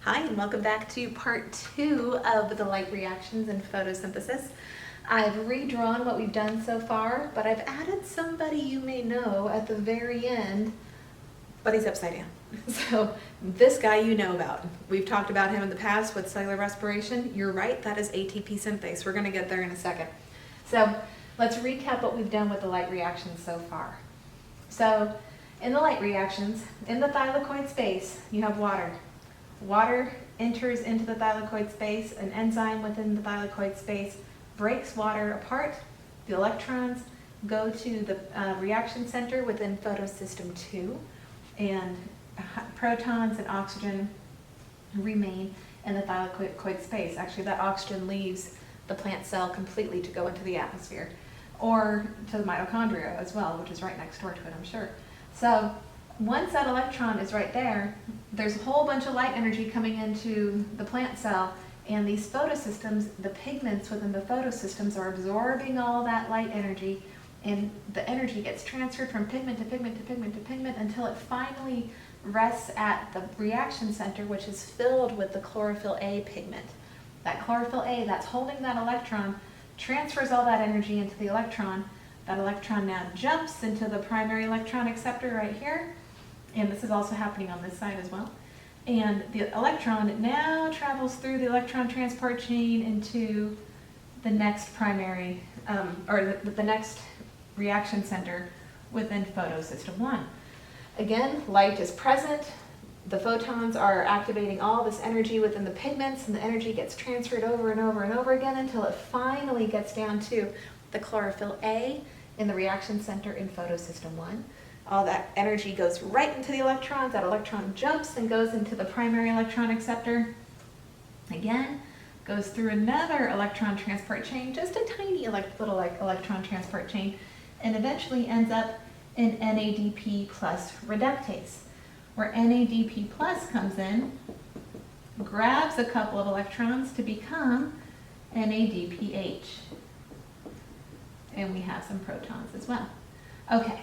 Hi, and welcome back to part 2 of the light reactions in photosynthesis. I've redrawn what we've done so far, but I've added somebody you may know at the very end, but he's upside down. So this guy you know about. We've talked about him in the past with cellular respiration. You're right, that is ATP synthase. We're going to get there in a second. So let's recap what we've done with the light reactions so far. So in the light reactions, in the thylakoid space, you have water. Water enters into the thylakoid space, an enzyme within the thylakoid space breaks water apart. The electrons go to the reaction center within photosystem 2, and protons and oxygen remain in the thylakoid space. Actually, that oxygen leaves the plant cell completely to go into the atmosphere, or to the mitochondria as well, which is right next door to it, I'm sure. So once that electron is right there, there's a whole bunch of light energy coming into the plant cell, and these photosystems, the pigments within the photosystems are absorbing all that light energy, and the energy gets transferred from pigment to pigment to pigment to pigment until it finally rests at the reaction center, which is filled with the chlorophyll A pigment. That chlorophyll A that's holding that electron transfers all that energy into the electron. That electron now jumps into the primary electron acceptor right here, and this is also happening on this side as well. And the electron now travels through the electron transport chain into the next primary, the next reaction center within photosystem 1. Again, light is present. The photons are activating all this energy within the pigments, and the energy gets transferred over and over and over again until it finally gets down to the chlorophyll A in the reaction center in photosystem 1. All that energy goes right into the electrons. That electron jumps and goes into the primary electron acceptor. Again, goes through another electron transport chain, just a tiny little electron transport chain, and eventually ends up in NADP plus reductase, where NADP plus comes in, grabs a couple of electrons to become NADPH. And we have some protons as well. Okay.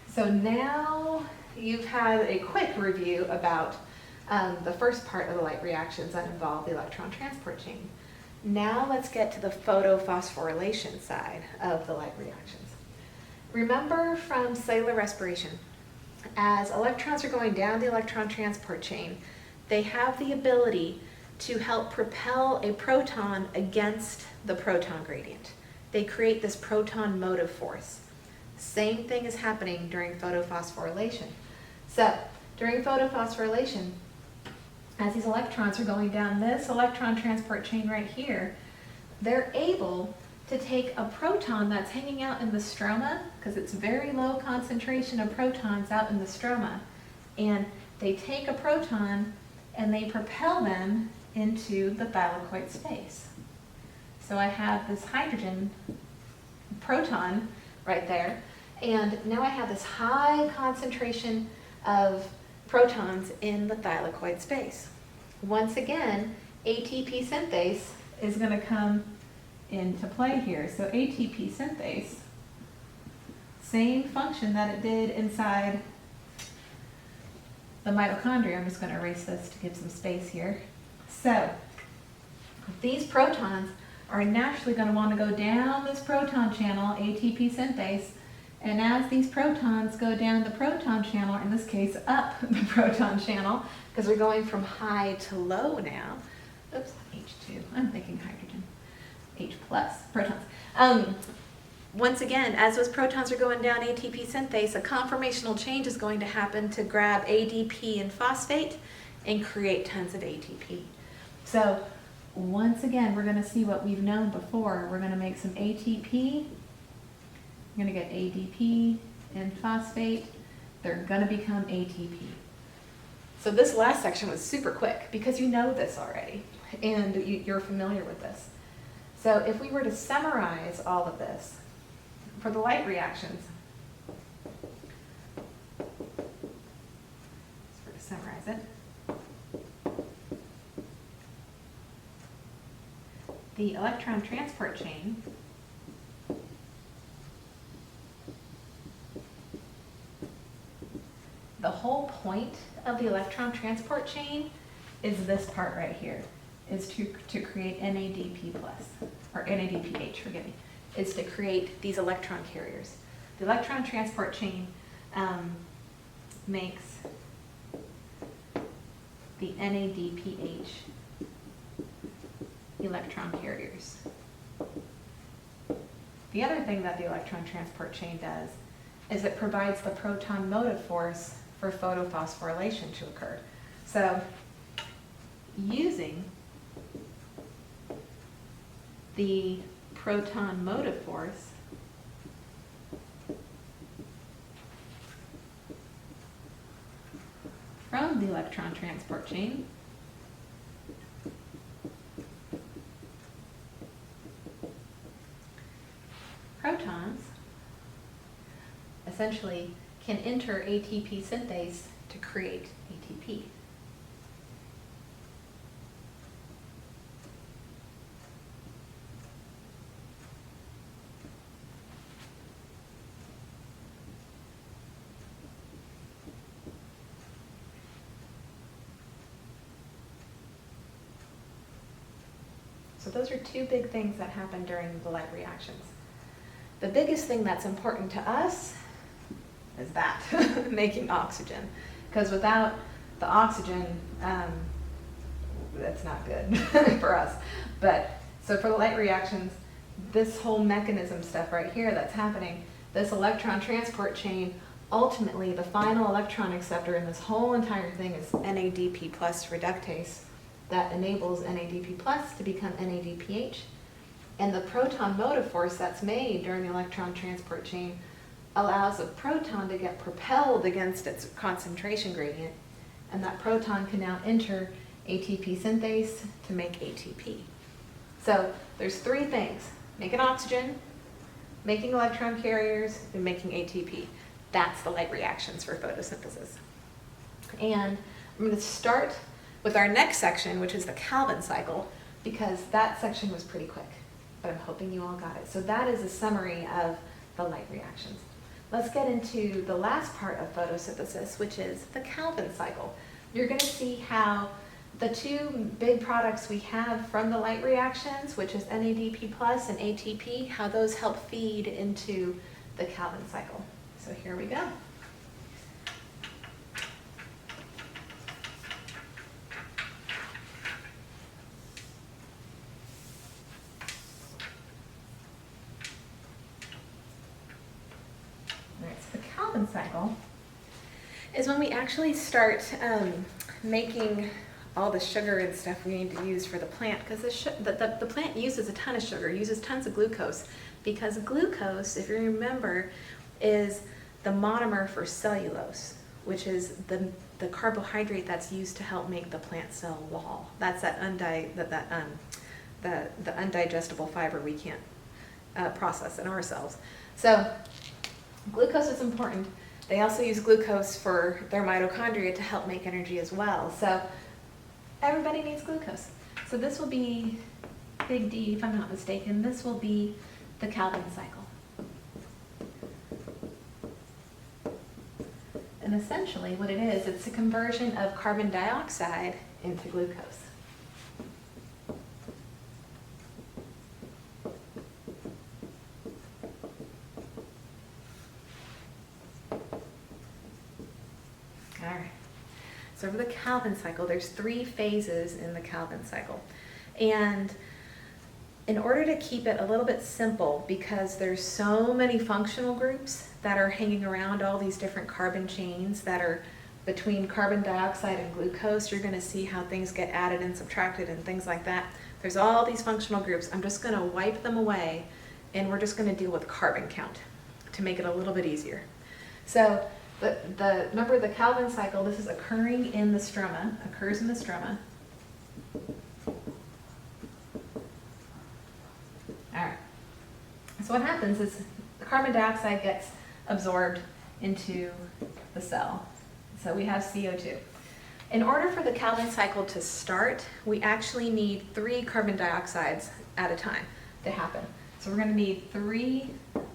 So now you've had a quick review about the first part of the light reactions that involve the electron transport chain. Now let's get to the photophosphorylation side of the light reactions. Remember from cellular respiration, as electrons are going down the electron transport chain, they have the ability to help propel a proton against the proton gradient. They create this proton motive force. Same thing is happening during photophosphorylation. So during photophosphorylation, as these electrons are going down this electron transport chain right here, they're able to take a proton that's hanging out in the stroma, because it's very low concentration of protons out in the stroma, and they take a proton and they propel them into the thylakoid space. So I have this hydrogen proton right there, and now I have this high concentration of protons in the thylakoid space. Once again, ATP synthase is going to come into play here. So ATP synthase, same function that it did inside the mitochondria. I'm just going to erase this to give some space here. So these protons are naturally going to want to go down this proton channel, ATP synthase, and as these protons go down the proton channel, in this case up the proton channel, because we're going from high to low now. Oops, H2, I'm thinking hydrogen. H plus, protons. Once again, as those protons are going down ATP synthase, a conformational change is going to happen to grab ADP and phosphate and create tons of ATP. So once again, we're going to see what we've known before. We're going to make some ATP. We're going to get ADP and phosphate. They're going to become ATP. So this last section was super quick because you know this already and you're familiar with this. So if we were to summarize all of this for the light reactions, to summarize it, the electron transport chain the whole point of the electron transport chain is this part right here, is to create NADP plus, or NADPH, forgive me, is to create these electron carriers. The electron transport chain makes the NADPH electron carriers. The other thing that the electron transport chain does is it provides the proton motive force for photophosphorylation to occur. So using the proton motive force, from the electron transport chain, protons essentially can enter ATP synthase to create ATP. So those are two big things that happen during the light reactions. The biggest thing that's important to us is that, making oxygen. Because without the oxygen, that's not good for us. But, so for the light reactions, this whole mechanism stuff right here that's happening, this electron transport chain, ultimately the final electron acceptor in this whole entire thing is NADP plus reductase that enables NADP plus to become NADPH. And the proton motive force that's made during the electron transport chain allows a proton to get propelled against its concentration gradient, and that proton can now enter ATP synthase to make ATP. So there's three things: making oxygen, making electron carriers, and making ATP. That's the light reactions for photosynthesis. And I'm going to start with our next section, which is the Calvin cycle, because that section was pretty quick, but I'm hoping you all got it. So that is a summary of the light reactions. Let's get into the last part of photosynthesis, which is the Calvin cycle. You're going to see how the two big products we have from the light reactions, which is NADP plus and ATP, how those help feed into the Calvin cycle. So here we go. Calvin cycle is when we actually start making all the sugar and stuff we need to use for the plant, because the plant uses a ton of sugar, uses tons of glucose, because glucose, if you remember, is the monomer for cellulose, which is the carbohydrate that's used to help make the plant cell wall. That's the undigestible fiber we can't process in ourselves. So glucose is important. They also use glucose for their mitochondria to help make energy as well. So everybody needs glucose. So this will be big D, if I'm not mistaken. This will be the Calvin cycle. And essentially what it is, it's a conversion of carbon dioxide into glucose. So for the Calvin cycle, there's 3 phases in the Calvin cycle. And in order to keep it a little bit simple, because there's so many functional groups that are hanging around all these different carbon chains that are between carbon dioxide and glucose, you're going to see how things get added and subtracted and things like that. There's all these functional groups. I'm just going to wipe them away, and we're just going to deal with carbon count to make it a little bit easier. So remember the Calvin cycle, this is occurring in the stroma, occurs in the stroma. All right. So what happens is the carbon dioxide gets absorbed into the cell. So we have CO2. In order for the Calvin cycle to start, we actually need 3 carbon dioxides at a time to happen. So we're going to need 3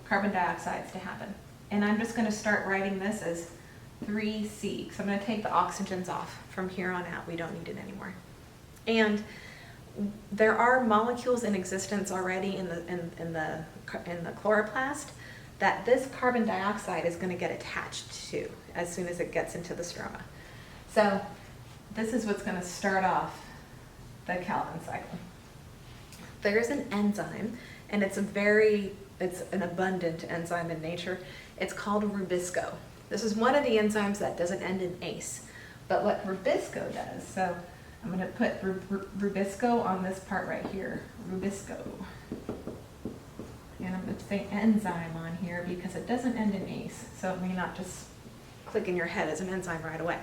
carbon dioxides to happen. And I'm just going to start writing this as 3C, because I'm going to take the oxygens off from here on out. We don't need it anymore. And there are molecules in existence already in the chloroplast that this carbon dioxide is going to get attached to as soon as it gets into the stroma. So this is what's going to start off the Calvin cycle. There's an enzyme, and it's an abundant enzyme in nature. It's called rubisco. This is one of the enzymes that doesn't end in ACE. But what rubisco does, so I'm going to put rubisco on this part right here, rubisco. And I'm going to say enzyme on here because it doesn't end in ACE, so it may not just click in your head as an enzyme right away.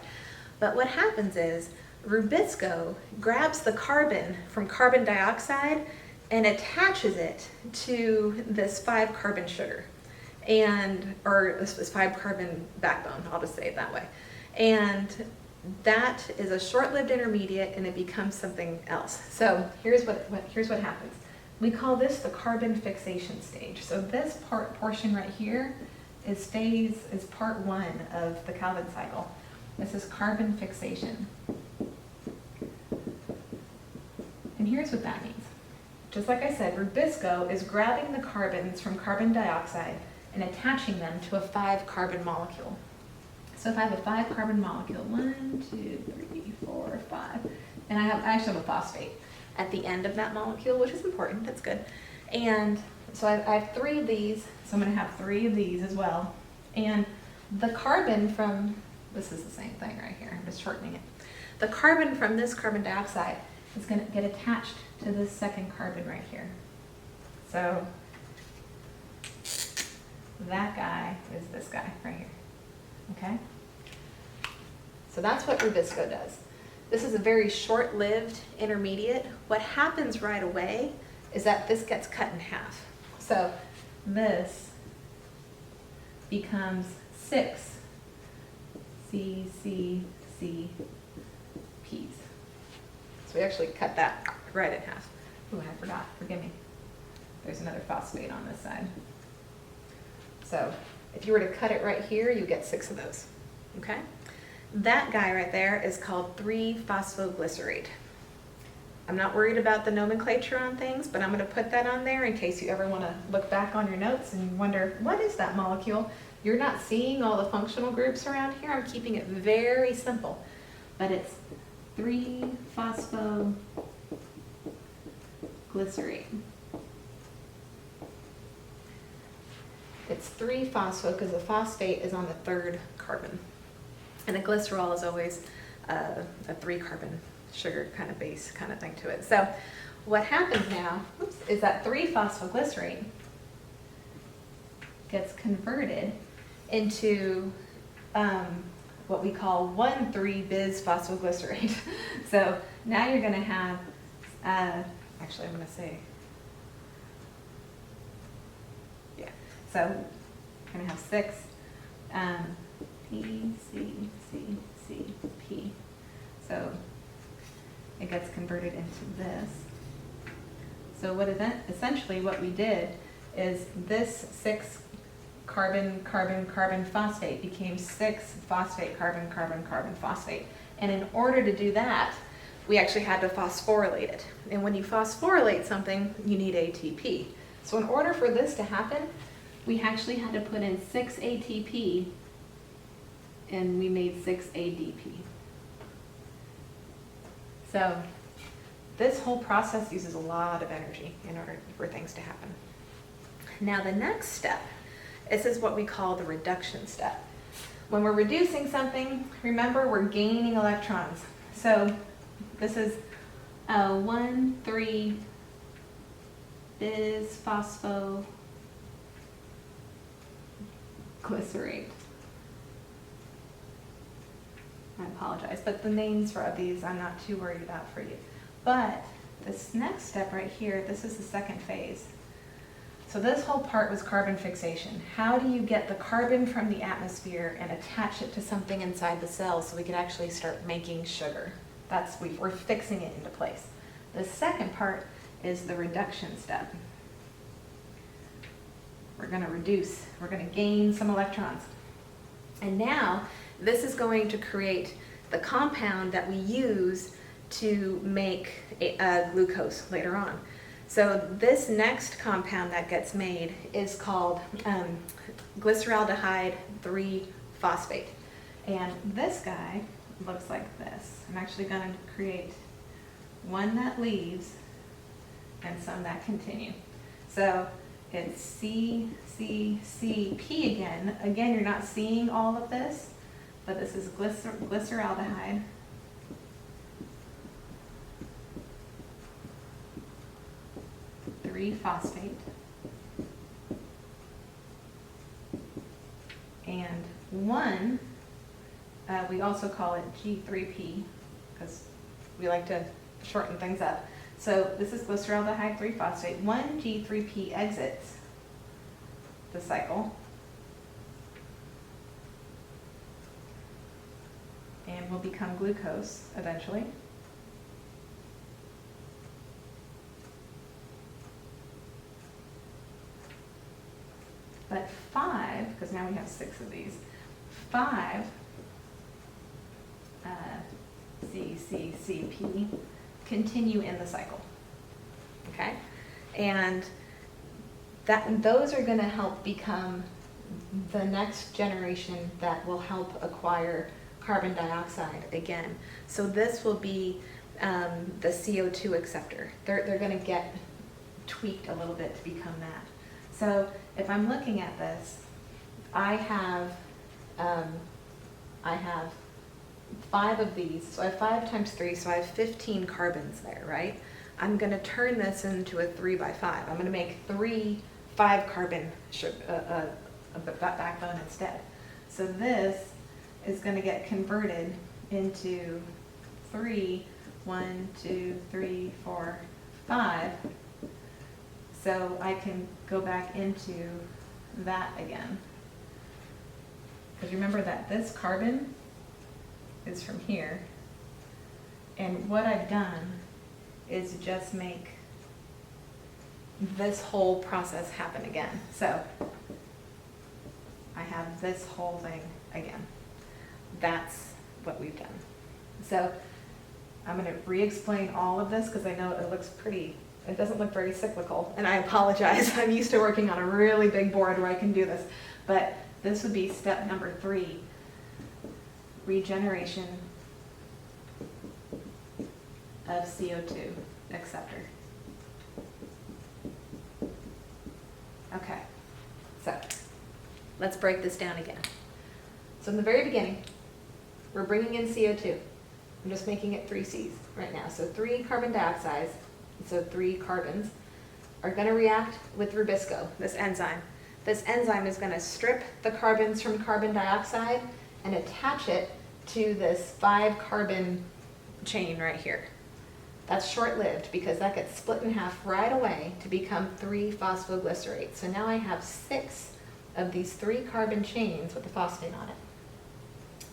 But what happens is rubisco grabs the carbon from carbon dioxide and attaches it to this 5-carbon sugar, or this 5-carbon backbone, I'll just say it that way. And that is a short-lived intermediate, and it becomes something else. So here's what happens. We call this the carbon fixation stage. So this portion right here is part 1 of the Calvin cycle. This is carbon fixation. And here's what that means. Just like I said, rubisco is grabbing the carbons from carbon dioxide and attaching them to a 5-carbon molecule. So if I have a 5-carbon molecule, 1, 2, 3, 4, 5, and I actually have a phosphate at the end of that molecule, which is important, that's good. And so I have 3 of these, so I'm going to have 3 of these as well. And the carbon from, this is the same thing right here, I'm just shortening it. The carbon from this carbon dioxide is going to get attached to this 2nd carbon right here. So that guy is this guy right here, okay? So that's what rubisco does. This is a very short-lived intermediate. What happens right away is that this gets cut in half. So this becomes 6 CCCPs. So we actually cut that right in half. Ooh, I forgot, forgive me. There's another phosphate on this side. So if you were to cut it right here, you get 6 of those, okay? That guy right there is called 3-phosphoglycerate. I'm not worried about the nomenclature on things, but I'm going to put that on there in case you ever want to look back on your notes and wonder, what is that molecule? You're not seeing all the functional groups around here. I'm keeping it very simple, but it's 3-phosphoglycerate. It's 3-phospho because the phosphate is on the 3rd carbon. And a glycerol is always a 3-carbon sugar kind of base kind of thing to it. So what happens now is that 3-phosphoglycerate gets converted into what we call 1,3-bis-phosphoglycerate. So now you're going to have, actually I'm going to say, yeah, so I'm going to have 6 P, C, C, C, P. So it gets converted into this. So essentially what we did is this 6 carbon, carbon, carbon phosphate became 6 phosphate, carbon, carbon, carbon phosphate. And in order to do that, we actually had to phosphorylate it. And when you phosphorylate something, you need ATP. So in order for this to happen, we actually had to put in 6 ATP, and we made 6 ADP. So this whole process uses a lot of energy in order for things to happen. Now the next step, this is what we call the reduction step. When we're reducing something, remember we're gaining electrons. So this is a 1,3-bis-phosphoglycerate. I apologize, but the names for these I'm not too worried about for you. But this next step right here, this is the 2nd phase. So this whole part was carbon fixation. How do you get the carbon from the atmosphere and attach it to something inside the cell so we can actually start making sugar? We're fixing it into place. The second part is the reduction step. We're going to reduce, we're going to gain some electrons. And now this is going to create the compound that we use to make glucose later on. So this next compound that gets made is called glyceraldehyde 3-phosphate. And this guy looks like this. I'm actually going to create one that leaves and some that continue. So it's C, C, C, P again. Again, you're not seeing all of this, but this is glyceraldehyde. Phosphate, and one, we also call it G3P because we like to shorten things up. So this is glyceraldehyde 3-phosphate. One G3P exits the cycle and will become glucose eventually. But 5, because now we have 6 of these, 5 CCCP continue in the cycle, okay? And those are going to help become the next generation that will help acquire carbon dioxide again. So this will be the CO2 acceptor. They're going to get tweaked a little bit to become that. So if I'm looking at this, I have 5 of these. So I have 5 times 3, so I have 15 carbons there, right? I'm going to turn this into a 3x5. I'm going to make 3 5-carbon backbone instead. So this is going to get converted into 3, 1, 2, 3, 4, 5. So I can go back into that again. Because remember that this carbon is from here. And what I've done is just make this whole process happen again. So I have this whole thing again. That's what we've done. So I'm going to re-explain all of this because I know it looks pretty. It doesn't look very cyclical, and I apologize. I'm used to working on a really big board where I can do this. But this would be step number 3, regeneration of CO2 acceptor. Okay, so let's break this down again. So in the very beginning, we're bringing in CO2. I'm just making it 3 C's right now. So 3 carbon dioxides, so 3 carbons, are going to react with rubisco, this enzyme. This enzyme is going to strip the carbons from carbon dioxide and attach it to this 5-carbon chain right here. That's short-lived because that gets split in half right away to become 3-phosphoglycerate. So now I have 6 of these 3-carbon chains with the phosphate on it.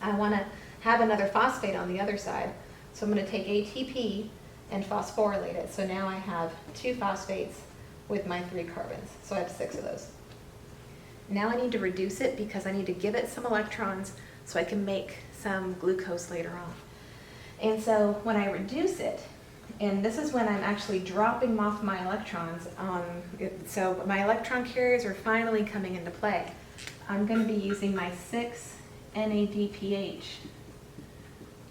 I want to have another phosphate on the other side, so I'm going to take ATP and phosphorylate it. So now I have 2 phosphates with my 3 carbons. So I have 6 of those. Now I need to reduce it because I need to give it some electrons so I can make some glucose later on. And so when I reduce it, and this is when I'm actually dropping off my electrons on it, so my electron carriers are finally coming into play. I'm going to be using my 6 NADPH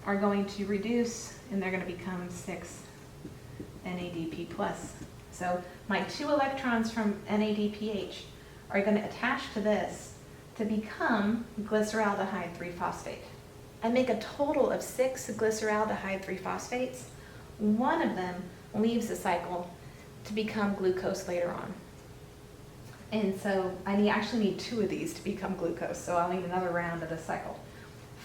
are going to reduce, and they're going to become 6 NADP+. So my 2 electrons from NADPH are going to attach to this to become glyceraldehyde 3-phosphate. I make a total of 6 glyceraldehyde 3-phosphates. One of them leaves the cycle to become glucose later on. And so I actually need 2 of these to become glucose, so I'll need another round of the cycle.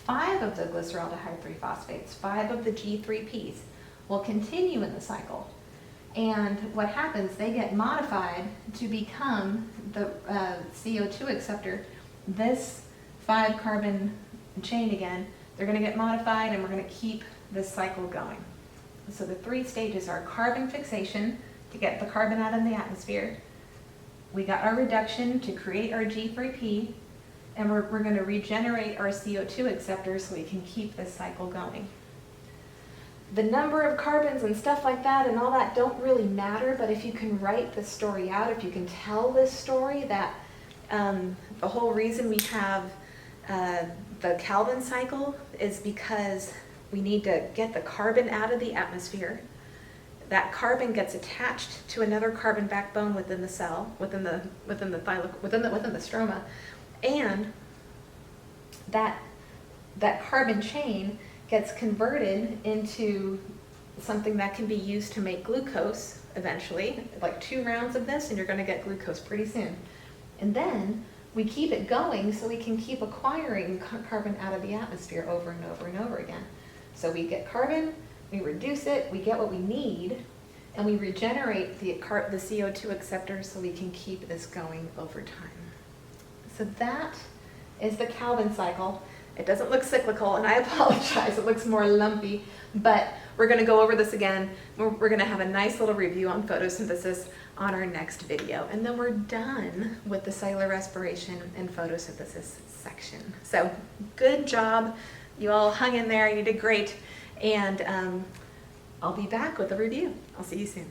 5 of the glyceraldehyde 3-phosphates, 5 of the G3Ps, will continue in the cycle. And what happens, they get modified to become the CO2 acceptor. This 5-carbon chain again, they're going to get modified and we're going to keep this cycle going. So the 3 stages are carbon fixation to get the carbon out in the atmosphere. We got our reduction to create our G3P, and we're going to regenerate our CO2 acceptors so we can keep this cycle going. The number of carbons and stuff like that and all that don't really matter, but if you can write this story out, if you can tell this story that the whole reason we have the Calvin cycle is because we need to get the carbon out of the atmosphere. That carbon gets attached to another carbon backbone within the cell, within the stroma, and that carbon chain gets converted into something that can be used to make glucose eventually, like 2 rounds of this and you're going to get glucose pretty soon. And then we keep it going so we can keep acquiring carbon out of the atmosphere over and over and over again. So we get carbon, we reduce it, we get what we need, and we regenerate the CO2 acceptor so we can keep this going over time. So that is the Calvin cycle. It doesn't look cyclical, and I apologize, it looks more lumpy, but we're going to go over this again. We're going to have a nice little review on photosynthesis on our next video, and then we're done with the cellular respiration and photosynthesis section. So good job. You all hung in there. You did great, and I'll be back with a review. I'll see you soon.